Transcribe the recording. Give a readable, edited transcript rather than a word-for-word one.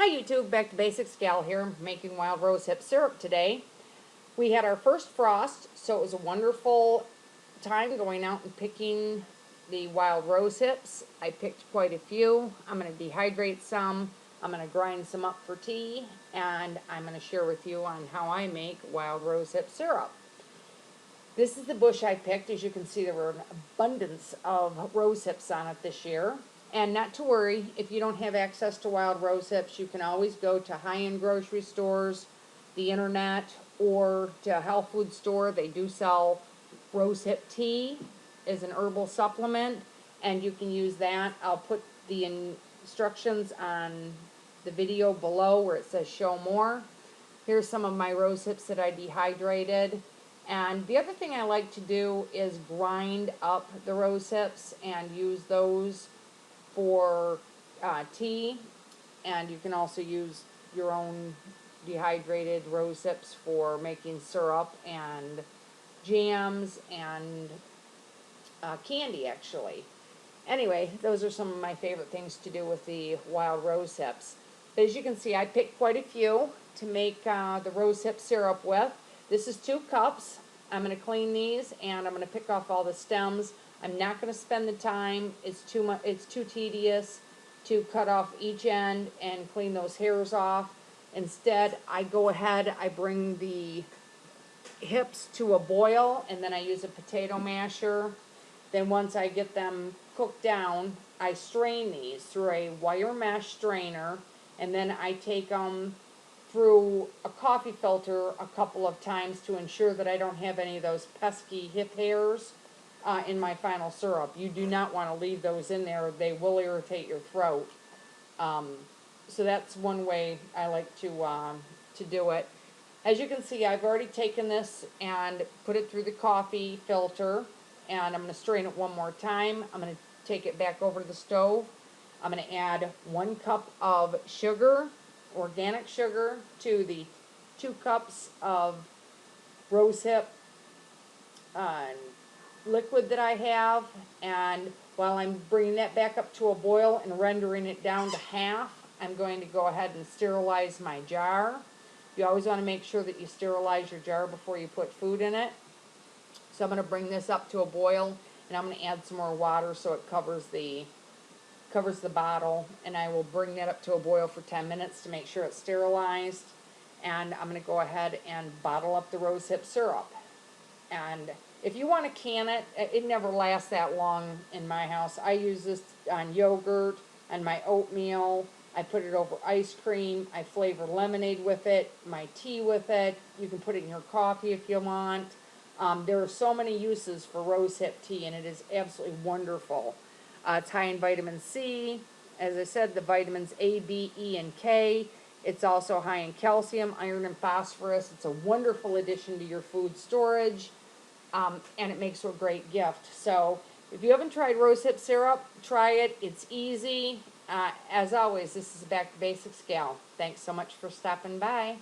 Hi YouTube, back to Basics Gal here, making wild rosehip syrup today. We had our first frost, so it was a wonderful time going out and picking the wild rosehips. I picked quite a few. I'm going to dehydrate some, I'm going to grind some up for tea, and I'm going to share with you on how I make wild rosehip syrup. This is the bush I picked. As you can see, there were an abundance of rosehips on it this year. And not to worry, if you don't have access to wild rosehips, you can always go to high-end grocery stores, the internet, or to a health food store. They do sell rosehip tea as an herbal supplement, and you can use that. I'll put the instructions on the video below where it says show more. Here's some of my rosehips that I dehydrated. And the other thing I like to do is grind up the rosehips and use those for tea, and you can also use your own dehydrated rosehips for making syrup and jams and candy, actually. Anyway, those are some of my favorite things to do with the wild rosehips. But as you can see, I picked quite a few to make the rosehip syrup with. This is 2 cups. I'm going to clean these and I'm going to pick off all the stems. I'm not going to spend the time. It's too tedious to cut off each end and clean those hairs off. Instead, I go ahead, I bring the hips to a boil, and then I use a potato masher. Then once I get them cooked down, I strain these through a wire mesh strainer, and then I take them through a coffee filter a couple of times to ensure that I don't have any of those pesky hip hairs in my final syrup. You do not want to leave those in there. They will irritate your throat. So that's one way I like to do it. As you can see, I've already taken this and put it through the coffee filter, and I'm going to strain it one more time. I'm going to take it back over to the stove. I'm going to add 1 cup of sugar, organic sugar, to the 2 cups of rosehip liquid that I have, and while I'm bringing that back up to a boil and rendering it down to half, I'm going to go ahead and sterilize my jar. You always want to make sure that you sterilize your jar before you put food in it. So I'm going to bring this up to a boil, and I'm going to add some more water so it covers the bottle, and I will bring that up to a boil for 10 minutes to make sure it's sterilized. And I'm going to go ahead and bottle up the rosehip syrup. And if you want to can it, it never lasts that long in my house. I use this on yogurt, on my oatmeal. I put it over ice cream. I flavor lemonade with it, my tea with it. You can put it in your coffee if you want. There are so many uses for rosehip tea, and it is absolutely wonderful. It's high in vitamin C. As I said, the vitamins A, B, E, and K. It's also high in calcium, iron, and phosphorus. It's a wonderful addition to your food storage, and it makes a great gift. So if you haven't tried rosehip syrup, try it. It's easy. As always, this is Back to Basics Gal. Thanks so much for stopping by.